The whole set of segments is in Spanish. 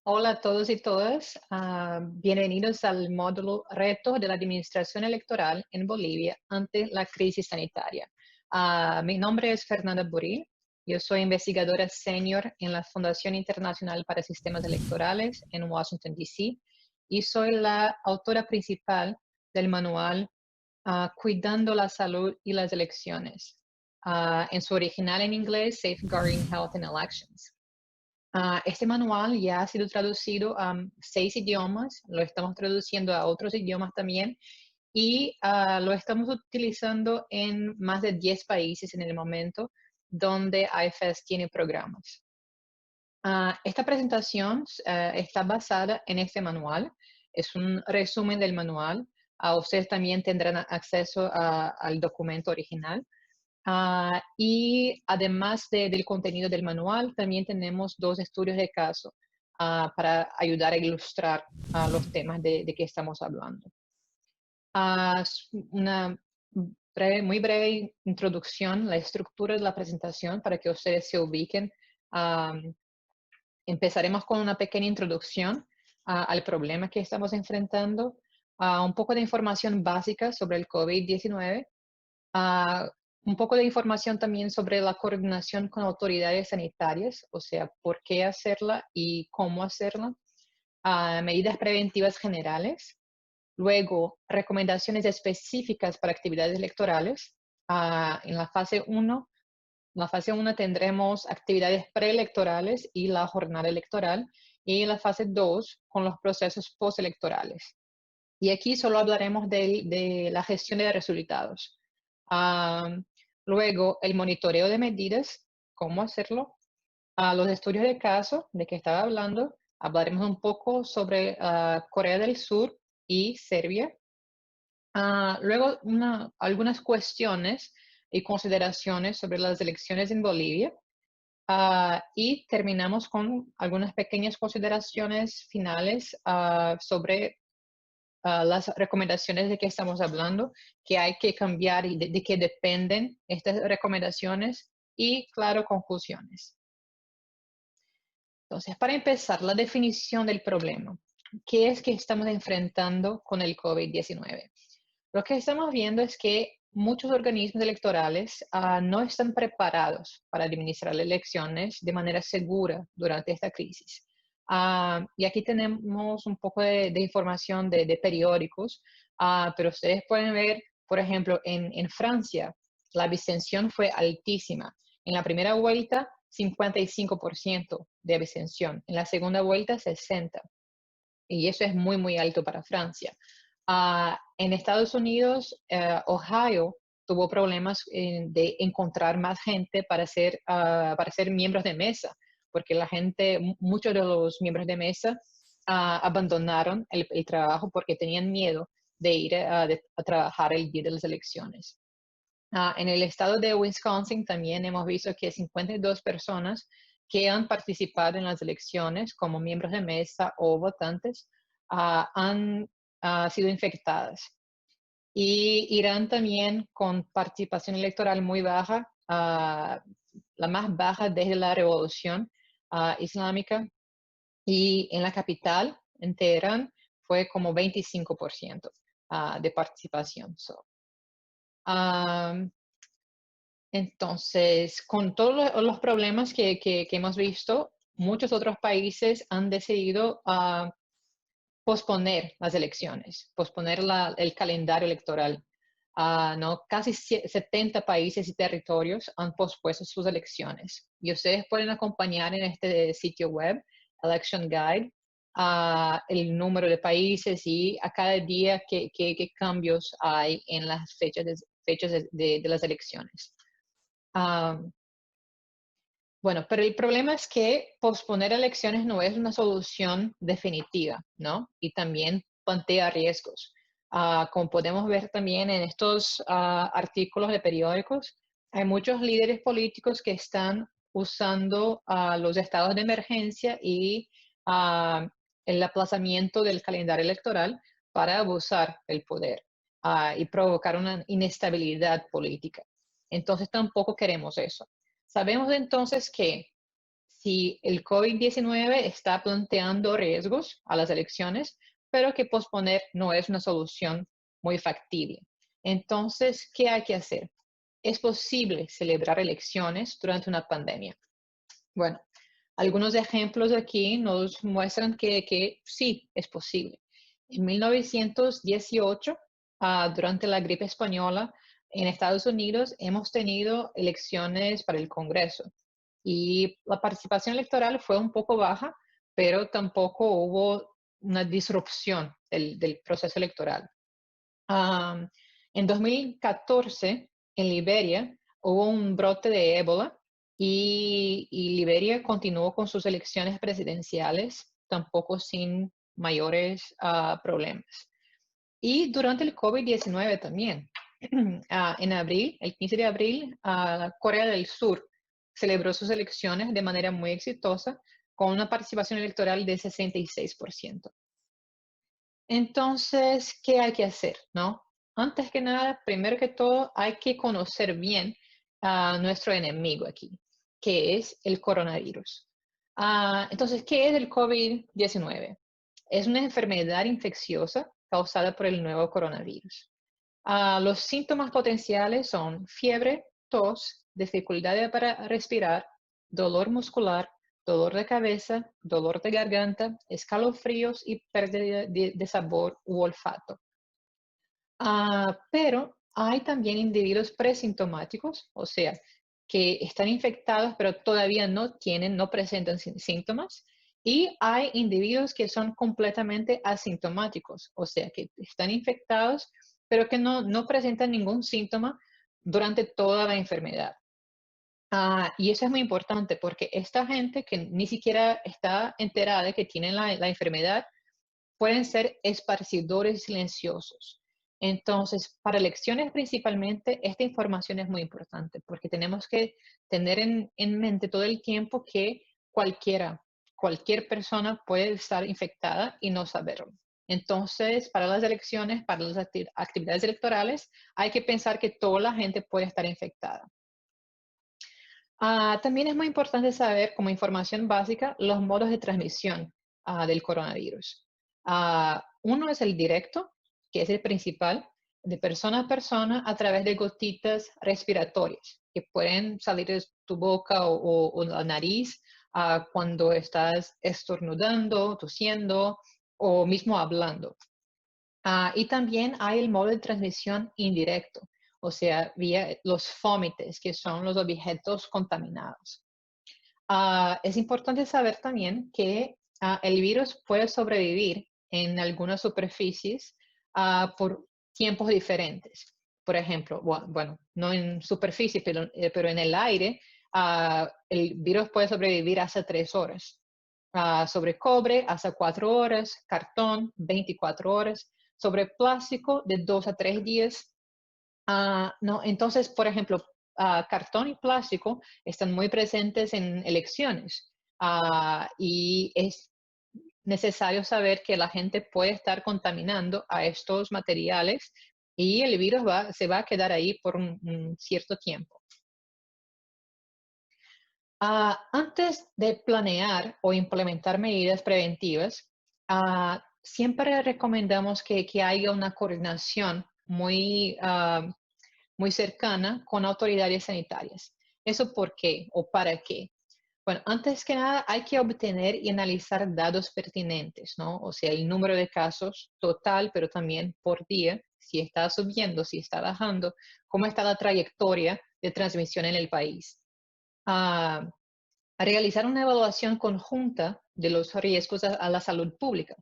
Hola a todos y todas. Bienvenidos al módulo Retos de la Administración Electoral en Bolivia ante la crisis sanitaria. Mi nombre es Fernanda Buril. Yo soy investigadora senior en la Fundación Internacional para Sistemas Electorales en Washington, D.C. y soy la autora principal del manual Cuidando la Salud y las Elecciones. En su original en inglés, Safeguarding Health in Elections. Este manual ya ha sido traducido a 6 idiomas, lo estamos traduciendo a otros idiomas también y lo estamos utilizando en más de 10 países en el momento donde IFES tiene programas. Esta presentación está basada en este manual, es un resumen del manual. Ustedes también tendrán acceso al documento original. Y además del contenido del manual, también tenemos 2 estudios de caso para ayudar a ilustrar los temas de que estamos hablando. Una muy breve introducción, la estructura de la presentación para que ustedes se ubiquen. Am, Empezaremos con una pequeña introducción al problema que estamos enfrentando, un poco de información básica sobre el COVID-19. Ah, un poco de información también sobre la coordinación con autoridades sanitarias, o sea, por qué hacerla y cómo hacerla. Medidas preventivas generales. Luego, recomendaciones específicas para actividades electorales. En la fase 1 tendremos actividades preelectorales y la jornada electoral. Y en la fase 2, con los procesos postelectorales. Y aquí solo hablaremos de la gestión de resultados. Am, Luego, el monitoreo de medidas, cómo hacerlo. Los estudios de caso de que estaba hablando, hablaremos un poco sobre Corea del Sur y Serbia. Luego, algunas cuestiones y consideraciones sobre las elecciones en Bolivia. Y terminamos con algunas pequeñas consideraciones finales sobre las recomendaciones de que estamos hablando, que hay que cambiar y de qué dependen estas recomendaciones y, claro, conclusiones. Entonces, para empezar, la definición del problema. ¿Qué es que estamos enfrentando con el COVID-19? Lo que estamos viendo es que muchos organismos electorales no están preparados para administrar elecciones de manera segura durante esta crisis. Y aquí tenemos un poco de información de periódicos, pero ustedes pueden ver, por ejemplo, en Francia, la abstención fue altísima. En la primera vuelta, 55% de abstención. En la segunda vuelta, 60%. Y eso es muy, muy alto para Francia. En Estados Unidos, Ohio tuvo problemas de encontrar más gente para ser miembros de mesa, porque muchos de los miembros de mesa abandonaron el trabajo porque tenían miedo de ir a trabajar el día de las elecciones. En el estado de Wisconsin también hemos visto que 52 personas que han participado en las elecciones como miembros de mesa o votantes han sido infectadas. Y Irán también con participación electoral muy baja, la más baja desde la revolución islámica. Y en la capital, en Teherán, fue como 25% de participación. Um, entonces, con todos los problemas que hemos visto, muchos otros países han decidido posponer las elecciones, posponer el calendario electoral. ¿No? Casi 70 países y territorios han pospuesto sus elecciones. Y ustedes pueden acompañar en este sitio web, Election Guide, el número de países y a cada día qué cambios hay en las fechas de las elecciones. Bueno, pero el problema es que posponer elecciones no es una solución definitiva, ¿no? Y también plantea riesgos. Como podemos ver también en estos artículos de periódicos, hay muchos líderes políticos que están usando los estados de emergencia y ah, el aplazamiento del calendario electoral para abusar del poder y provocar una inestabilidad política. Entonces tampoco queremos eso. Sabemos entonces que si el COVID-19 está planteando riesgos a las elecciones, pero que posponer no es una solución muy factible. Entonces, ¿qué hay que hacer? ¿Es posible celebrar elecciones durante una pandemia? Bueno, algunos ejemplos aquí nos muestran que sí, es posible. En 1918, durante la gripe española, en Estados Unidos hemos tenido elecciones para el Congreso y la participación electoral fue un poco baja, pero tampoco hubo una disrupción del proceso electoral. Am, en 2014, en Liberia, hubo un brote de ébola y Liberia continuó con sus elecciones presidenciales, tampoco sin mayores problemas. Y durante el COVID-19 también. En abril, el 15 de abril, Corea del Sur celebró sus elecciones de manera muy exitosa con una participación electoral de 66%. Entonces, ¿qué hay que hacer, no? Antes que nada, primero que todo, hay que conocer bien a nuestro enemigo aquí, que es el coronavirus. Entonces, ¿qué es el COVID-19? Es una enfermedad infecciosa causada por el nuevo coronavirus. Los síntomas potenciales son fiebre, tos, dificultad para respirar, dolor muscular, dolor de cabeza, dolor de garganta, escalofríos y pérdida de sabor u olfato. Pero hay también individuos presintomáticos, o sea, que están infectados pero todavía no presentan síntomas. Y hay individuos que son completamente asintomáticos, o sea, que están infectados pero que no presentan ningún síntoma durante toda la enfermedad. Y eso es muy importante porque esta gente que ni siquiera está enterada de que tienen la enfermedad pueden ser esparcidores silenciosos. Entonces, para elecciones principalmente, esta información es muy importante porque tenemos que tener en mente todo el tiempo que cualquier persona puede estar infectada y no saberlo. Entonces, para las elecciones, para las actividades electorales, hay que pensar que toda la gente puede estar infectada. También es muy importante saber, como información básica, los modos de transmisión del coronavirus. Uno es el directo, que es el principal, de persona a persona a través de gotitas respiratorias, que pueden salir de tu boca o la nariz cuando estás estornudando, tosiendo o mismo hablando. Y también hay el modo de transmisión indirecto, o sea, vía los fómites, que son los objetos contaminados. Es importante saber también que el virus puede sobrevivir en algunas superficies por tiempos diferentes. Por ejemplo, bueno, no en superficie, pero en el aire, el virus puede sobrevivir hasta 3 horas. Sobre cobre, hasta 4 horas, cartón, 24 horas, sobre plástico, de 2 a 3 días. No, entonces, por ejemplo, cartón y plástico están muy presentes en elecciones y es necesario saber que la gente puede estar contaminando a estos materiales y el virus se va a quedar ahí por un cierto tiempo. Antes de planear o implementar medidas preventivas, siempre recomendamos que haya una coordinación muy cercana con autoridades sanitarias. ¿Eso por qué o para qué? Bueno, antes que nada hay que obtener y analizar datos pertinentes, ¿no? O sea, el número de casos total, pero también por día, si está subiendo, si está bajando, cómo está la trayectoria de transmisión en el país. Ah, realizar una evaluación conjunta de los riesgos a la salud pública.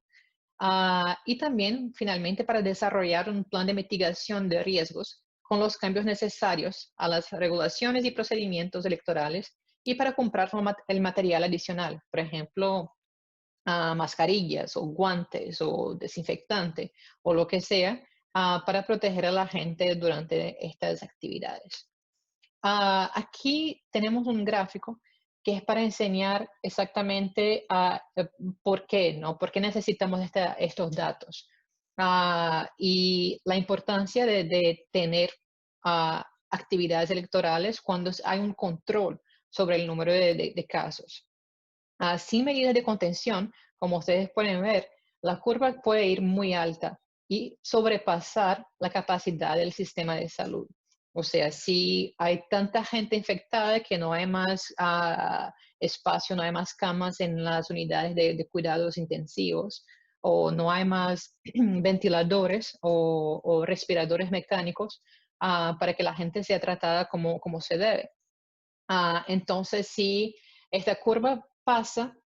Y también, finalmente, para desarrollar un plan de mitigación de riesgos con los cambios necesarios a las regulaciones y procedimientos electorales y para comprar el material adicional, por ejemplo, mascarillas o guantes o desinfectante o lo que sea, para proteger a la gente durante estas actividades. Aquí tenemos un gráfico que es para enseñar exactamente por qué, ¿no? ¿Por qué necesitamos estos datos? Y la importancia de tener actividades electorales cuando hay un control sobre el número de casos. Sin medidas de contención, como ustedes pueden ver, la curva puede ir muy alta y sobrepasar la capacidad del sistema de salud. O sea, si hay tanta gente infectada que no hay más espacio, no hay más camas en las unidades de cuidados intensivos, o no hay más ventiladores o respiradores mecánicos para que la gente sea tratada como se debe. Entonces, si esta curva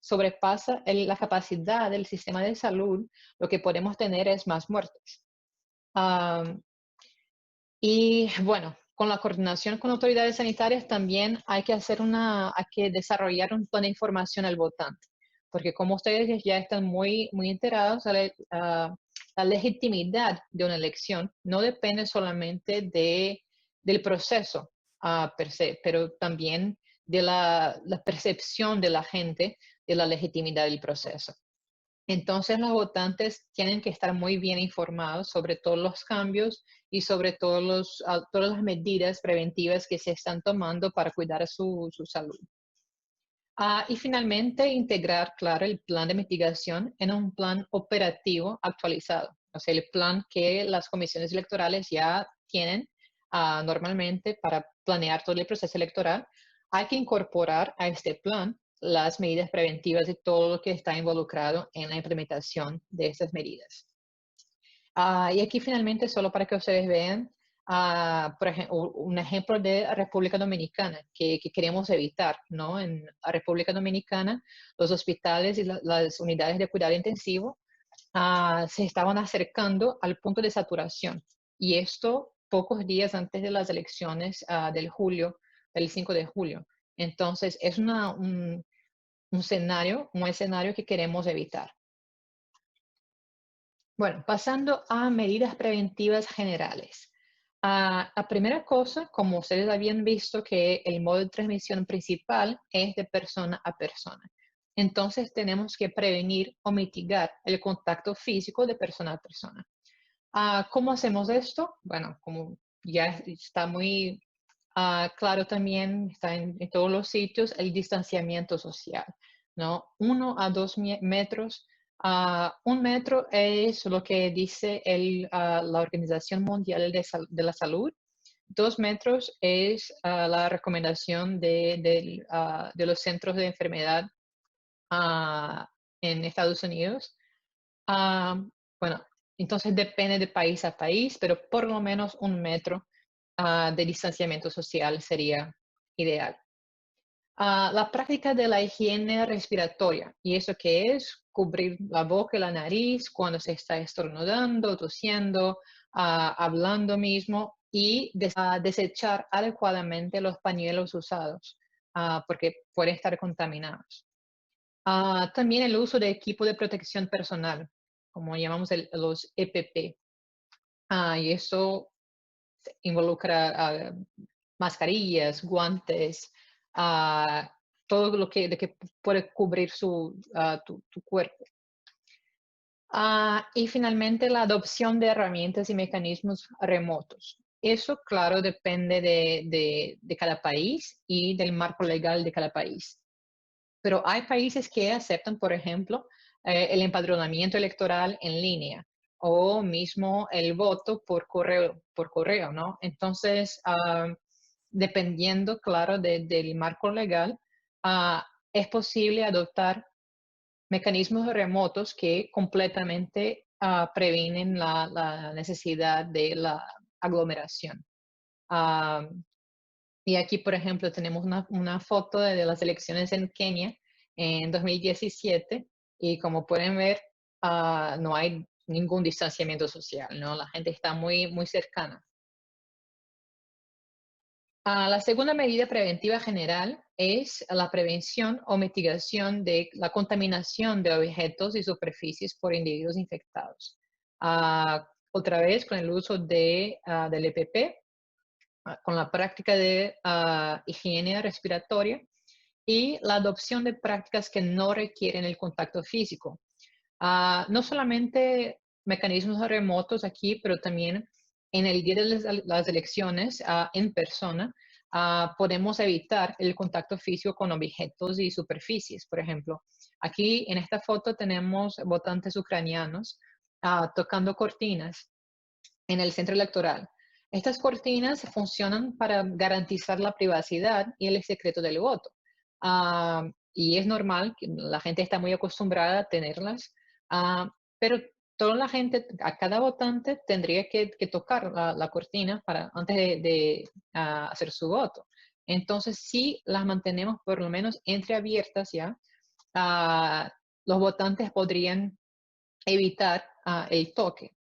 sobrepasa la capacidad del sistema de salud, lo que podemos tener es más muertes. Am, y bueno, con la coordinación con autoridades sanitarias también hay que desarrollar un plan de información al votante, porque como ustedes ya están muy enterados, la legitimidad de una elección no depende solamente del proceso per se, pero también de la percepción de la gente de la legitimidad del proceso. Entonces, los votantes tienen que estar muy bien informados sobre todos los cambios y sobre todas las medidas preventivas que se están tomando para cuidar su salud. Y finalmente, integrar, claro, el plan de mitigación en un plan operativo actualizado. O sea, el plan que las comisiones electorales ya tienen normalmente para planear todo el proceso electoral. Hay que incorporar a este plan las medidas preventivas y todo lo que está involucrado en la implementación de estas medidas. Y aquí finalmente, solo para que ustedes vean, por ejemplo, un ejemplo de República Dominicana que queremos evitar, ¿no? En la República Dominicana, los hospitales y las unidades de cuidado intensivo se estaban acercando al punto de saturación. Y esto pocos días antes de las elecciones del 5 de julio. Entonces, es un escenario que queremos evitar. Bueno, pasando a medidas preventivas generales. La primera cosa, como ustedes habían visto, que el modo de transmisión principal es de persona a persona. Entonces tenemos que prevenir o mitigar el contacto físico de persona a persona. ¿Cómo hacemos esto? Bueno, como ya está muy claro también, está en todos los sitios, el distanciamiento social, ¿no? 1 a 2 metros. 1 metro es lo que dice la Organización Mundial de la Salud. 2 metros es la recomendación de los centros de enfermedad en Estados Unidos. Ah, bueno, entonces depende de país a país, pero por lo menos 1 metro de distanciamiento social sería ideal. La práctica de la higiene respiratoria, ¿y eso qué es? Cubrir la boca y la nariz cuando se está estornudando, tosiendo, hablando mismo y desechar adecuadamente los pañuelos usados, porque pueden estar contaminados. También el uso de equipo de protección personal, como llamamos los EPP. Y eso involucra mascarillas, guantes, ah, todo lo de que puede cubrir tu cuerpo. Y finalmente, la adopción de herramientas y mecanismos remotos. Eso, claro, depende de cada país y del marco legal de cada país. Pero hay países que aceptan, por ejemplo, el empadronamiento electoral en línea o mismo el voto por correo, ¿no? Entonces, dependiendo, claro, del marco legal, es posible adoptar mecanismos remotos que completamente previenen la necesidad de la aglomeración. Ah, y aquí, por ejemplo, tenemos una foto de las elecciones en Kenia en 2017 y como pueden ver, no hay ningún distanciamiento social, ¿no? La gente está muy cercana. La segunda medida preventiva general es la prevención o mitigación de la contaminación de objetos y superficies por individuos infectados. Otra vez con el uso del EPP, con la práctica de higiene respiratoria y la adopción de prácticas que no requieren el contacto físico. No solamente mecanismos remotos aquí, pero también en el día de las elecciones en persona, podemos evitar el contacto físico con objetos y superficies. Por ejemplo, aquí en esta foto tenemos votantes ucranianos tocando cortinas en el centro electoral. Estas cortinas funcionan para garantizar la privacidad y el secreto del voto. Y es normal, que la gente está muy acostumbrada a tenerlas, pero toda la gente, a cada votante tendría que tocar la cortina antes de hacer su voto. Entonces, si las mantenemos por lo menos entreabiertas ya, ah, los votantes podrían evitar el toque.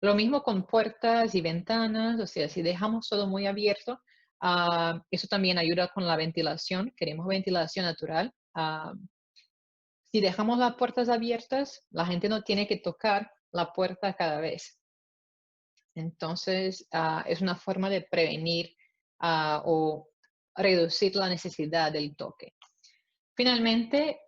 Lo mismo con puertas y ventanas, o sea, si dejamos todo muy abierto, eso también ayuda con la ventilación. Queremos ventilación natural. Si dejamos las puertas abiertas, la gente no tiene que tocar la puerta cada vez. Entonces, es una forma de prevenir o reducir la necesidad del toque. Finalmente,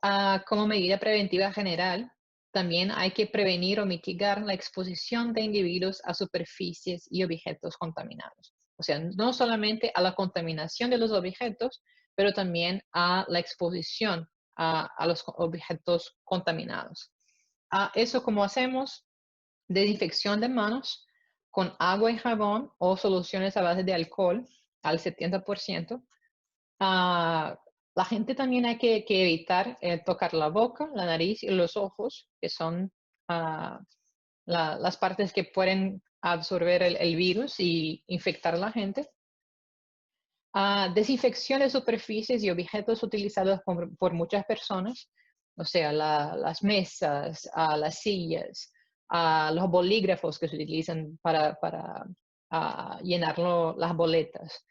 como medida preventiva general, también hay que prevenir o mitigar la exposición de individuos a superficies y objetos contaminados. O sea, no solamente a la contaminación de los objetos, pero también a la exposición a los objetos contaminados. Eso como hacemos, desinfección de manos con agua y jabón o soluciones a base de alcohol al 70%. La gente también hay que evitar tocar la boca, la nariz y los ojos, que son ah, las partes que pueden absorber el virus y infectar a la gente. Desinfección de superficies y objetos utilizados por muchas personas, o sea, las mesas, las sillas, los bolígrafos que se utilizan para llenar las boletas.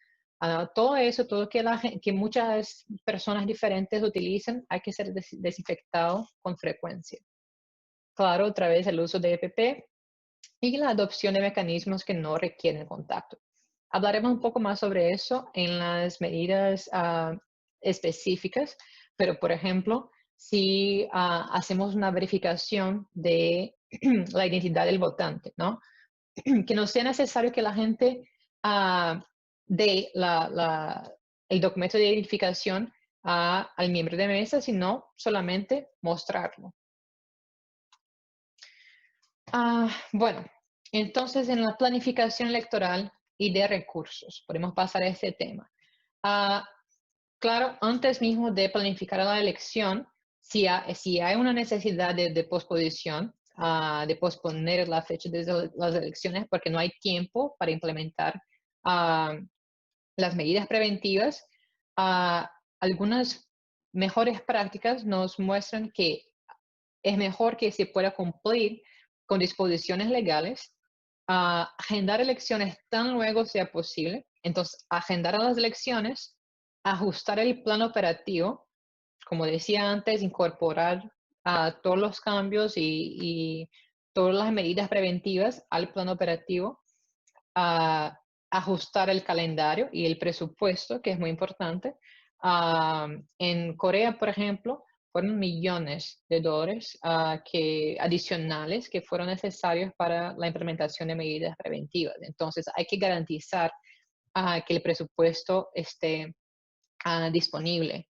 Todo eso, todo que muchas personas diferentes utilizan, hay que ser desinfectado con frecuencia. Claro, otra vez el uso de EPP y la adopción de mecanismos que no requieren contacto. Hablaremos un poco más sobre eso en las medidas específicas, pero por ejemplo, si hacemos una verificación de la identidad del votante, ¿no? Que no sea necesario que la gente dé el documento de identificación al miembro de mesa, sino solamente mostrarlo. Bueno, entonces en la planificación electoral y de recursos, podemos pasar a este tema. Claro, antes mismo de planificar la elección, si hay una necesidad de posposición, de posponer la fecha de las elecciones porque no hay tiempo para implementar las medidas preventivas, algunas mejores prácticas nos muestran que es mejor que se pueda cumplir con disposiciones legales, agendar elecciones tan luego sea posible. Entonces, agendar a las elecciones, ajustar el plan operativo, como decía antes, incorporar todos los cambios y todas las medidas preventivas al plan operativo, ajustar el calendario y el presupuesto, que es muy importante. En Corea, por ejemplo, fueron millones de dólares adicionales que fueron necesarios para la implementación de medidas preventivas. Entonces, hay que garantizar que el presupuesto esté disponible.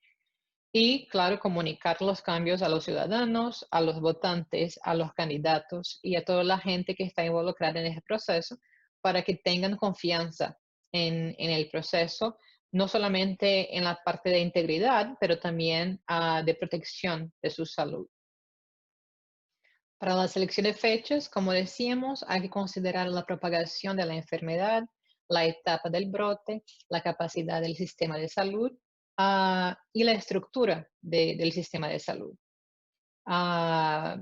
Y, claro, comunicar los cambios a los ciudadanos, a los votantes, a los candidatos y a toda la gente que está involucrada en ese proceso para que tengan confianza en el proceso, no solamente en la parte de integridad, pero también de protección de su salud. Para la selección de fechas, como decíamos, hay que considerar la propagación de la enfermedad, la etapa del brote, la capacidad del sistema de salud y la estructura del sistema de salud. Ah,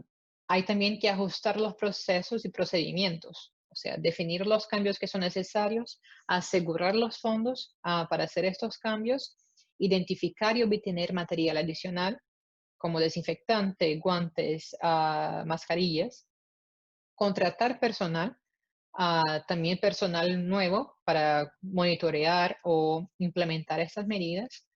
Hay también que ajustar los procesos y procedimientos, o sea, definir los cambios que son necesarios, asegurar los fondos para hacer estos cambios, identificar y obtener material adicional como desinfectante, guantes, mascarillas, contratar personal, también personal nuevo para monitorear o implementar estas medidas,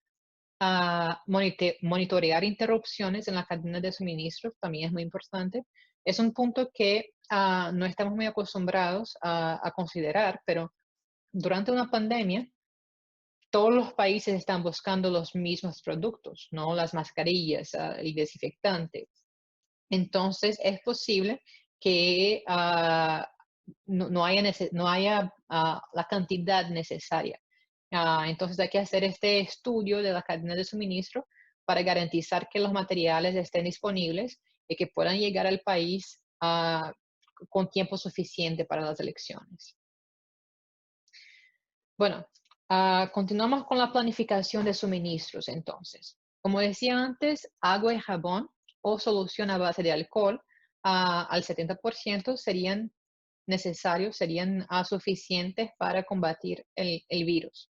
monitorear interrupciones en la cadena de suministro también es muy importante. Es un punto que no estamos muy acostumbrados a considerar, pero durante una pandemia, todos los países están buscando los mismos productos, ¿no? Las mascarillas, el desinfectante. Entonces, es posible que no haya la cantidad necesaria. Entonces, hay que hacer este estudio de la cadena de suministro para garantizar que los materiales estén disponibles y que puedan llegar al país con tiempo suficiente para las elecciones. Bueno, continuamos con la planificación de suministros entonces. Como decía antes, agua y jabón o solución a base de alcohol al 70% serían necesarios, serían suficientes para combatir el virus.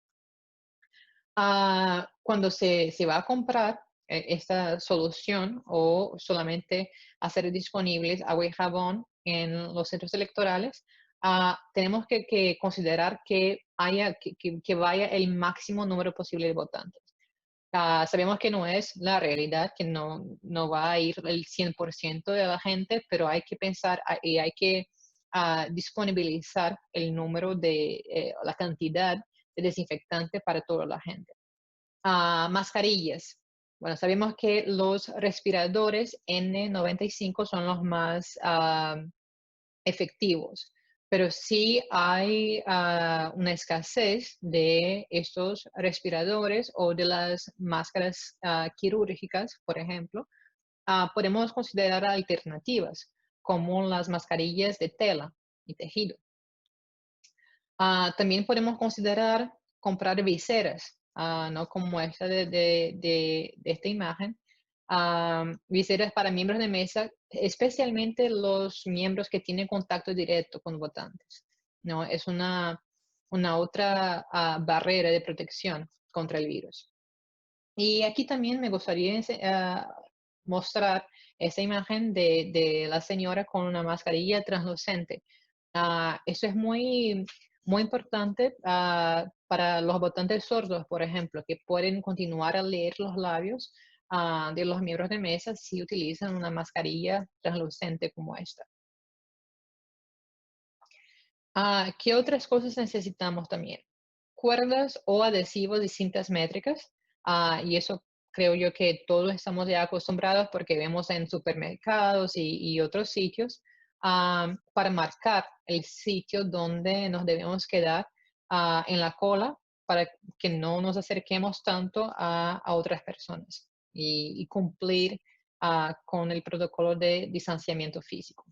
Cuando se va a comprar esta solución o solamente hacer disponibles agua y jabón en los centros electorales, tenemos que considerar que vaya el máximo número posible de votantes. Sabemos que no es la realidad, que no va a ir el 100% de la gente, pero hay que pensar y hay que disponibilizar el número la cantidad de desinfectante para toda la gente. Mascarillas. Bueno, sabemos que los respiradores N95 son los más efectivos, pero sí hay una escasez de estos respiradores o de las máscaras quirúrgicas, por ejemplo. Podemos considerar alternativas como las mascarillas de tela y tejido. También podemos considerar comprar viseras, ¿no? Como esta de esta imagen. Viseras para miembros de mesa, especialmente los miembros que tienen contacto directo con votantes, ¿no? Es una otra barrera de protección contra el virus. Y aquí también me gustaría mostrar esta imagen de la señora con una mascarilla translucente. Eso es muy importante para los votantes sordos, por ejemplo, que pueden continuar a leer los labios de los miembros de mesa si utilizan una mascarilla translucente como esta. ¿Qué otras cosas necesitamos también? Cuerdas o adhesivos de cintas métricas, y eso creo yo que todos estamos ya acostumbrados porque vemos en supermercados y otros sitios, para marcar el sitio donde nos debemos quedar en la cola para que no nos acerquemos tanto a otras personas y cumplir con el protocolo de distanciamiento físico.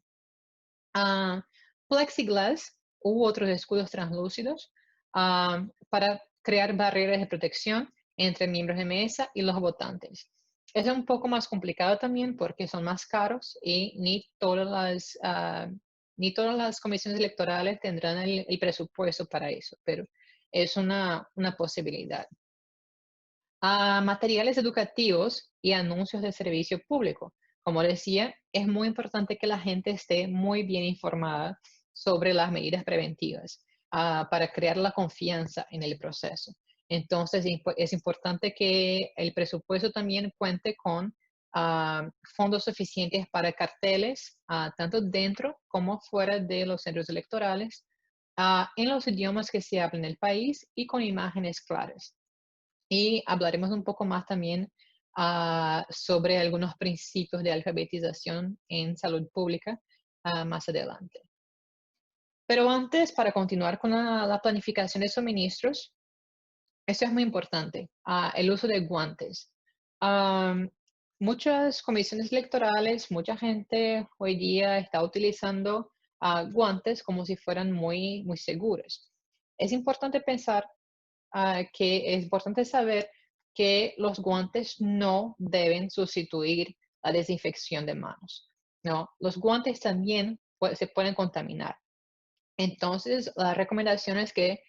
Plexiglass u otros escudos translúcidos para crear barreras de protección entre miembros de mesa y los votantes. Es un poco más complicado también porque son más caros y ni todas las comisiones electorales tendrán el presupuesto para eso, pero es una posibilidad. Materiales educativos y anuncios de servicio público. Como decía, es muy importante que la gente esté muy bien informada sobre las medidas preventivas para crear la confianza en el proceso. Entonces, es importante que el presupuesto también cuente con fondos suficientes para carteles, tanto dentro como fuera de los centros electorales, en los idiomas que se hablan en el país y con imágenes claras. Y hablaremos un poco más también sobre algunos principios de alfabetización en salud pública más adelante. Pero antes, para continuar con la planificación de suministros, esto es muy importante, el uso de guantes. Muchas comisiones electorales, mucha gente hoy día está utilizando guantes como si fueran muy seguros. Es importante pensar que es importante saber que los guantes no deben sustituir la desinfección de manos, ¿no? Los guantes también se pueden contaminar. Entonces, la recomendación es que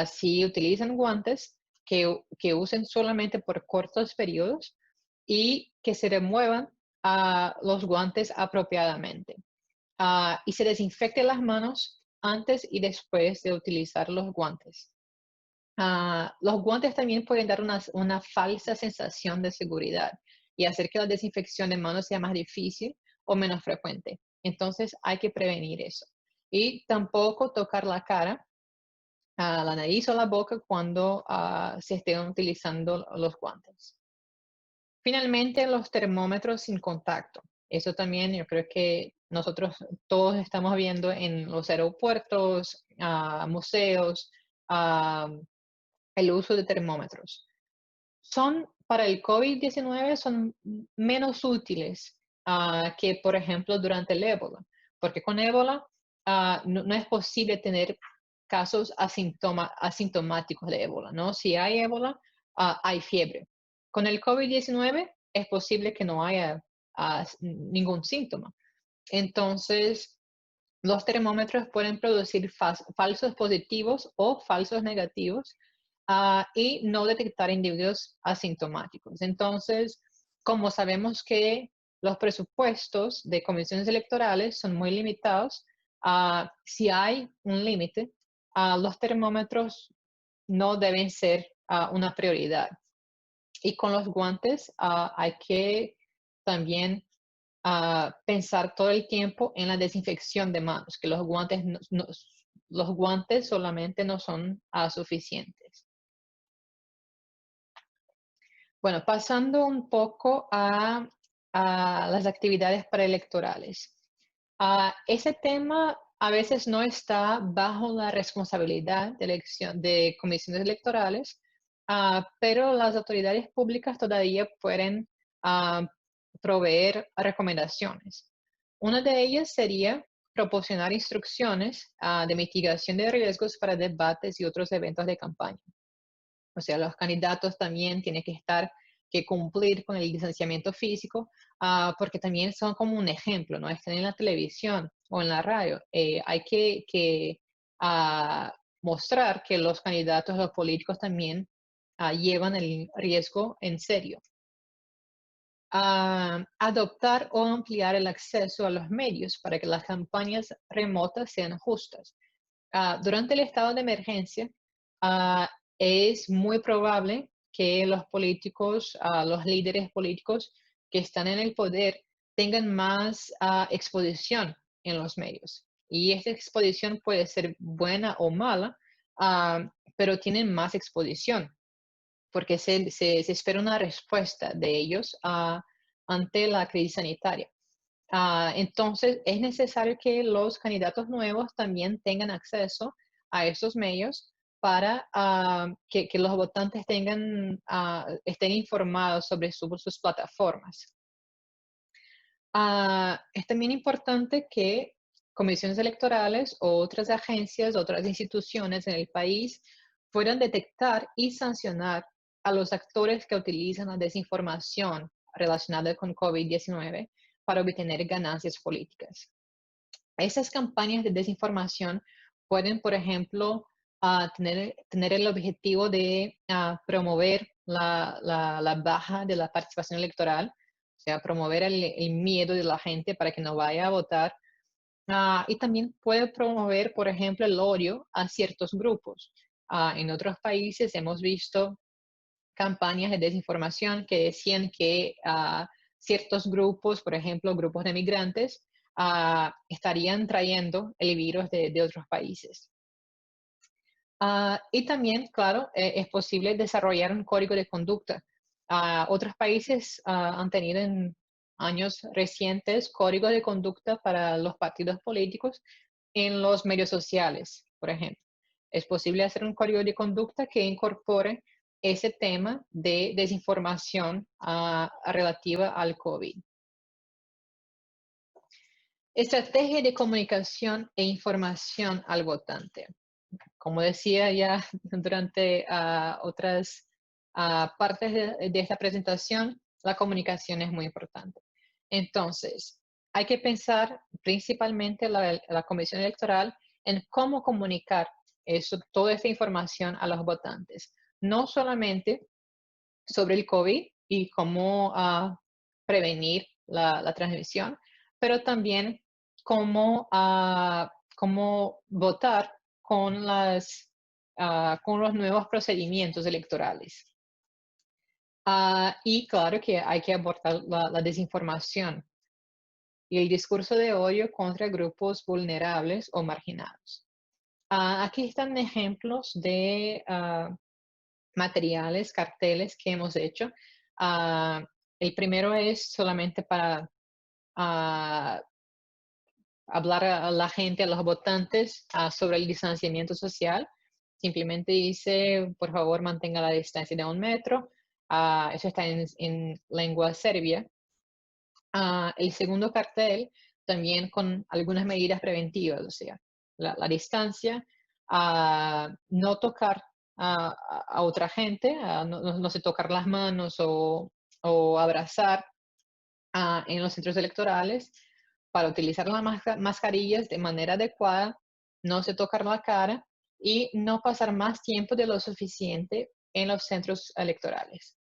si utilizan guantes, que usen solamente por cortos periodos y que se remuevan los guantes apropiadamente. Y se desinfecten las manos antes y después de utilizar los guantes. Los guantes también pueden dar una falsa sensación de seguridad y hacer que la desinfección de manos sea más difícil o menos frecuente. Entonces hay que prevenir eso. Y tampoco tocar la cara la nariz o la boca cuando se estén utilizando los guantes. Finalmente, los termómetros sin contacto. Eso también yo creo que nosotros todos estamos viendo en los aeropuertos, museos, ah, el uso de termómetros. Para el COVID-19 son menos útiles que, por ejemplo, durante el ébola, porque con ébola no es posible tener casos asintomáticos de ébola, ¿no? Si hay ébola, hay fiebre. Con el COVID-19 es posible que no haya ningún síntoma. Entonces, los termómetros pueden producir falsos positivos o falsos negativos y no detectar individuos asintomáticos. Entonces, como sabemos que los presupuestos de comisiones electorales son muy limitados, si hay un límite, los termómetros no deben ser una prioridad. Y con los guantes hay que también pensar todo el tiempo en la desinfección de manos, que los guantes solamente no son suficientes. Bueno, pasando un poco a las actividades preelectorales. Ese tema a veces no está bajo la responsabilidad de comisiones electorales, pero las autoridades públicas todavía pueden ah, proveer recomendaciones. Una de ellas sería proporcionar instrucciones de mitigación de riesgos para debates y otros eventos de campaña. O sea, los candidatos también tienen que cumplir con el distanciamiento físico, porque también son como un ejemplo, ¿no? Están en la televisión o en la radio. Hay que mostrar que los candidatos, los políticos también llevan el riesgo en serio. Adoptar o ampliar el acceso a los medios para que las campañas remotas sean justas. Durante el estado de emergencia, ah, es muy probable que los políticos, los líderes políticos que están en el poder tengan más exposición en los medios. Y esta exposición puede ser buena o mala, pero tienen más exposición porque se espera una respuesta de ellos ante la crisis sanitaria. Entonces, es necesario que los candidatos nuevos también tengan acceso a esos medios para que los votantes estén informados sobre sus plataformas. Es también importante que comisiones electorales o otras agencias, otras instituciones en el país puedan detectar y sancionar a los actores que utilizan la desinformación relacionada con COVID-19 para obtener ganancias políticas. Esas campañas de desinformación pueden, por ejemplo, tener el objetivo de promover la baja de la participación electoral, o sea, promover el miedo de la gente para que no vaya a votar. Y también puede promover, por ejemplo, el odio a ciertos grupos. En otros países hemos visto campañas de desinformación que decían que ciertos grupos, por ejemplo, grupos de migrantes, estarían trayendo el virus de otros países. Y también, claro, es posible desarrollar un código de conducta. Otros países han tenido en años recientes códigos de conducta para los partidos políticos en los medios sociales, por ejemplo. Es posible hacer un código de conducta que incorpore ese tema de desinformación relativa al COVID. Estrategia de comunicación e información al votante. Como decía ya durante otras partes de esta presentación, la comunicación es muy importante. Entonces, hay que pensar principalmente la Comisión Electoral en cómo comunicar toda esta información a los votantes. No solamente sobre el COVID y cómo prevenir la transmisión, pero también cómo votar con los nuevos procedimientos electorales. Y claro que hay que abordar la desinformación y el discurso de odio contra grupos vulnerables o marginados. Aquí están ejemplos de materiales, carteles que hemos hecho. Ah, el primero es solamente para ah, hablar a la gente, a los votantes, sobre el distanciamiento social. Simplemente dice, por favor, mantenga la distancia de 1 metro. Eso está en lengua serbia. El segundo cartel también con algunas medidas preventivas, o sea, la distancia, no tocar a otra gente, no se tocar las manos o abrazar en los centros electorales, para utilizar las mascarillas de manera adecuada, no se tocar la cara y no pasar más tiempo de lo suficiente en los centros electorales.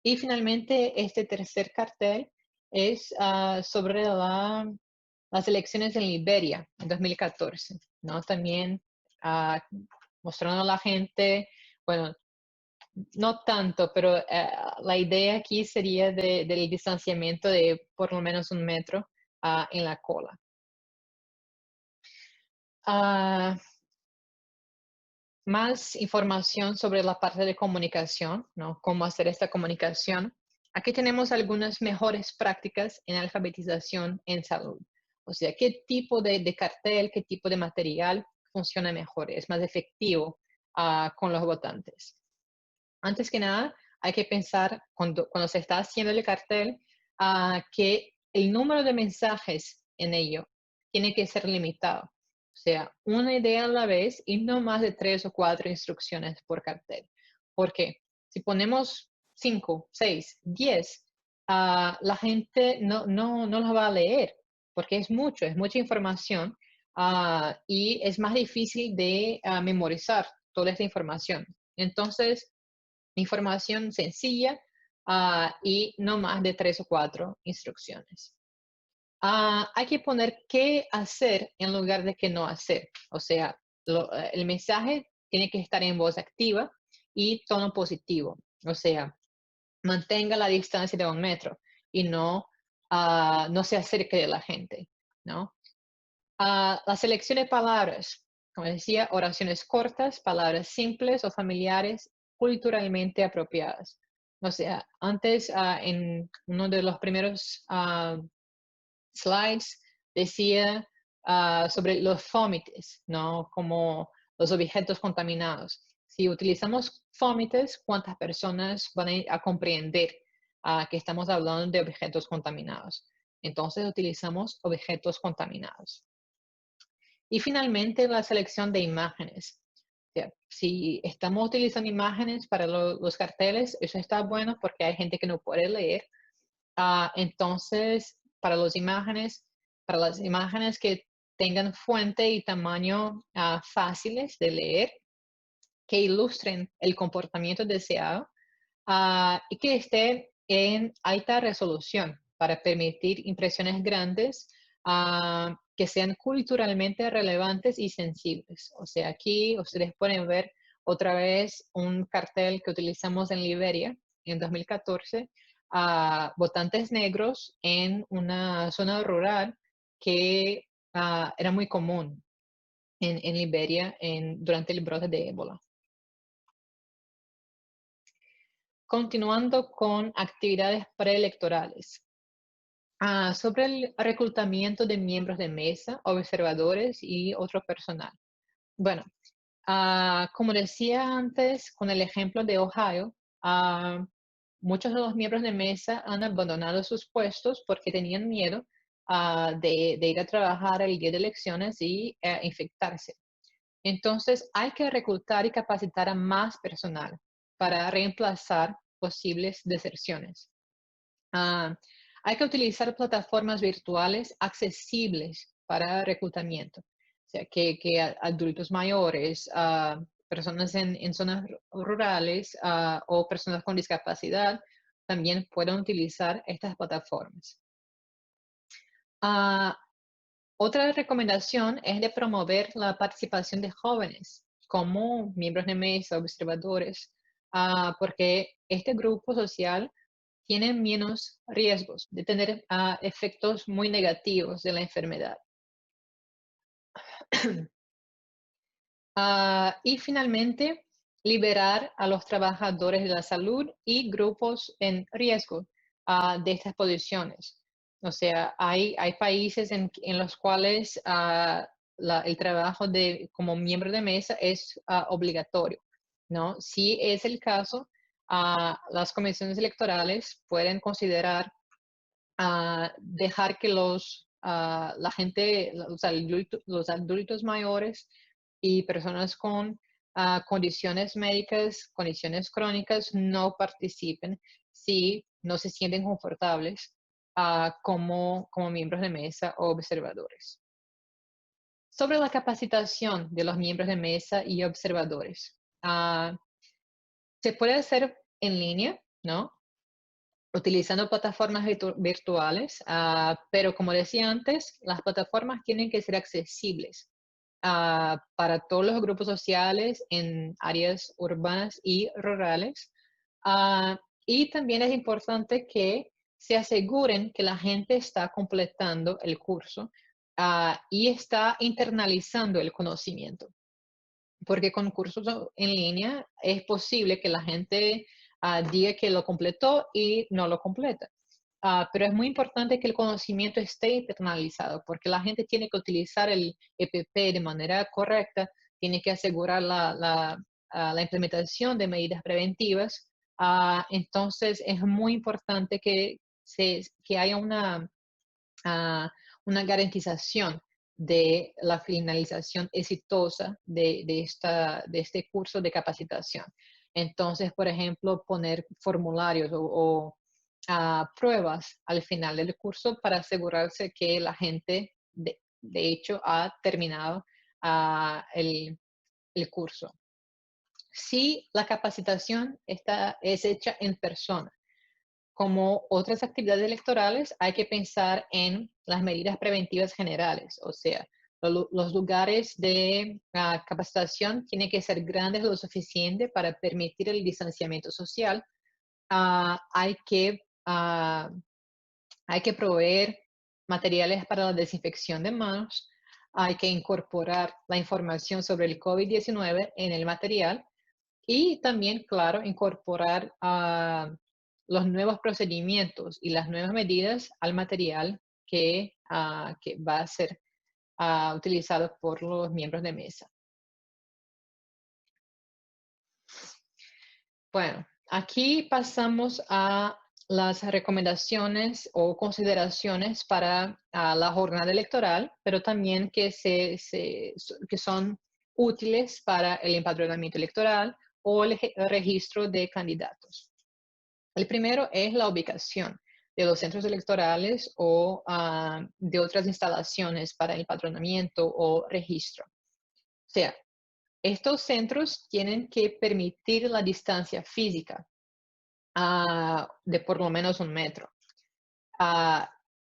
Y finalmente, este tercer cartel es sobre las elecciones en Liberia en 2014, ¿no? También ah, mostrando a la gente, bueno, no tanto, pero la idea aquí sería del distanciamiento de por lo menos 1 metro en la cola. Ah, Más información sobre la parte de comunicación, ¿no? Cómo hacer esta comunicación. Aquí tenemos algunas mejores prácticas en alfabetización en salud. O sea, qué tipo de cartel, qué tipo de material funciona mejor, es más efectivo con los votantes. Antes que nada, hay que pensar cuando se está haciendo el cartel que el número de mensajes en ello tiene que ser limitado. O sea, una idea a la vez y no más de 3 o 4 instrucciones por cartel. Porque si ponemos 5, 6, 10, la gente no la va a leer porque es mucha información y es más difícil de memorizar toda esta información. Entonces, información sencilla y no más de 3 o 4 instrucciones. Hay que poner qué hacer en lugar de qué no hacer. O sea, el mensaje tiene que estar en voz activa y tono positivo. O sea, mantenga la distancia de 1 metro y no se acerque de la gente, ¿no? La selección de palabras, como decía, oraciones cortas, palabras simples o familiares, culturalmente apropiadas. O sea, antes en uno de los primeros slides decía sobre los fómites, ¿no? Como los objetos contaminados. Si utilizamos fómites, ¿cuántas personas van a comprender que estamos hablando de objetos contaminados? Entonces utilizamos objetos contaminados. Y finalmente, la selección de imágenes. O sea, si estamos utilizando imágenes para los carteles, eso está bueno porque hay gente que no puede leer. Entonces, para las imágenes que tengan fuente y tamaño fáciles de leer, que ilustren el comportamiento deseado y que esté en alta resolución para permitir impresiones grandes que sean culturalmente relevantes y sensibles. O sea, aquí ustedes pueden ver otra vez un cartel que utilizamos en Liberia en 2014, votantes negros en una zona rural que era muy común en Liberia durante el brote de ébola. Continuando con actividades preelectorales. Sobre el reclutamiento de miembros de mesa, observadores y otro personal. Bueno, como decía antes con el ejemplo de Ohio, muchos de los miembros de mesa han abandonado sus puestos porque tenían miedo de ir a trabajar el día de elecciones y infectarse. Entonces, hay que reclutar y capacitar a más personal para reemplazar posibles deserciones. Ah, Hay que utilizar plataformas virtuales accesibles para reclutamiento. O sea, que adultos mayores, personas en zonas rurales o personas con discapacidad también puedan utilizar estas plataformas. Ah, Otra recomendación es de promover la participación de jóvenes como miembros de mesa, observadores, porque este grupo social tiene menos riesgos de tener efectos muy negativos de la enfermedad. Y finalmente, liberar a los trabajadores de la salud y grupos en riesgo de estas posiciones. O sea, hay países en los cuales el trabajo como miembro de mesa es obligatorio, ¿no? Si es el caso, las comisiones electorales pueden considerar dejar que la gente, los adultos mayores y personas con condiciones médicas, condiciones crónicas, no participen si no se sienten confortables como miembros de mesa o observadores. Sobre la capacitación de los miembros de mesa y observadores. Se puede hacer en línea, ¿no? Utilizando plataformas virtuales, pero como decía antes, las plataformas tienen que ser accesibles para todos los grupos sociales en áreas urbanas y rurales. Y también es importante que se aseguren que la gente está completando el curso y está internalizando el conocimiento, porque con cursos en línea es posible que la gente diga que lo completó y no lo completa. Pero es muy importante que el conocimiento esté internalizado, porque la gente tiene que utilizar el EPP de manera correcta, tiene que asegurar la implementación de medidas preventivas. Entonces, es muy importante que haya una garantización de la finalización exitosa de este curso de capacitación. Entonces, por ejemplo, poner formularios o pruebas al final del curso para asegurarse que la gente, de hecho, ha terminado el curso. Si la capacitación es hecha en persona, como otras actividades electorales, hay que pensar en las medidas preventivas generales, o sea, los lugares de capacitación tienen que ser grandes lo suficiente para permitir el distanciamiento social. Ah, hay que ah, hay que proveer materiales para la desinfección de manos, hay que incorporar la información sobre el COVID-19 en el material y también, claro, incorporar los nuevos procedimientos y las nuevas medidas al material que va a ser utilizado por los miembros de mesa. Bueno, aquí pasamos a las recomendaciones o consideraciones para la jornada electoral, pero también que son útiles para el empadronamiento electoral o el registro de candidatos. El primero es la ubicación de los centros electorales o de otras instalaciones para el empadronamiento o registro. O sea, estos centros tienen que permitir la distancia física de por lo menos 1 metro.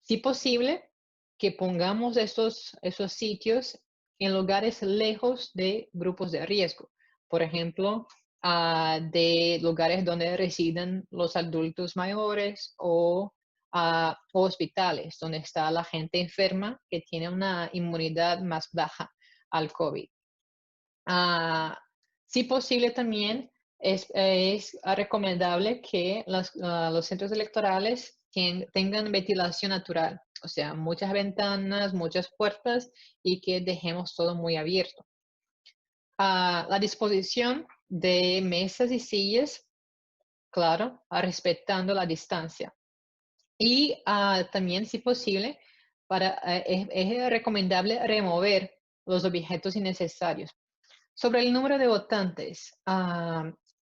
Si posible, que pongamos esos sitios en lugares lejos de grupos de riesgo. Por ejemplo, de lugares donde residen los adultos mayores o hospitales donde está la gente enferma que tiene una inmunidad más baja al COVID. Si posible también es recomendable que los centros electorales tengan ventilación natural, o sea, muchas ventanas, muchas puertas y que dejemos todo muy abierto. La disposición de mesas y sillas, claro, respetando la distancia. Y también, si posible, es recomendable remover los objetos innecesarios. Sobre el número de votantes,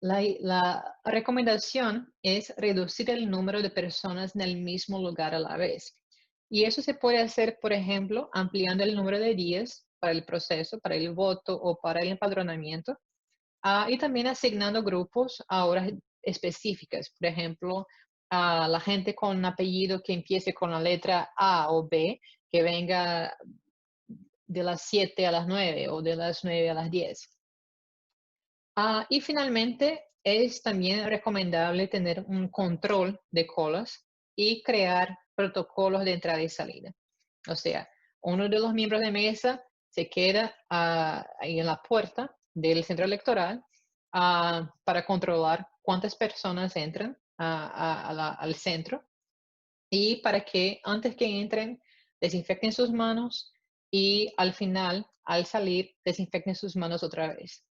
la recomendación es reducir el número de personas en el mismo lugar a la vez. Y eso se puede hacer, por ejemplo, ampliando el número de días para el proceso, para el voto o para el empadronamiento, y también asignando grupos a horas específicas. Por ejemplo, a la gente con un apellido que empiece con la letra A o B, que venga de las 7 a las 9 o de las 9 a las 10. Y finalmente, es también recomendable tener un control de colas y crear protocolos de entrada y salida. O sea, uno de los miembros de mesa se queda ahí en la puerta del centro electoral para controlar cuántas personas entran al centro y para que antes que entren desinfecten sus manos y al final, al salir, desinfecten sus manos otra vez.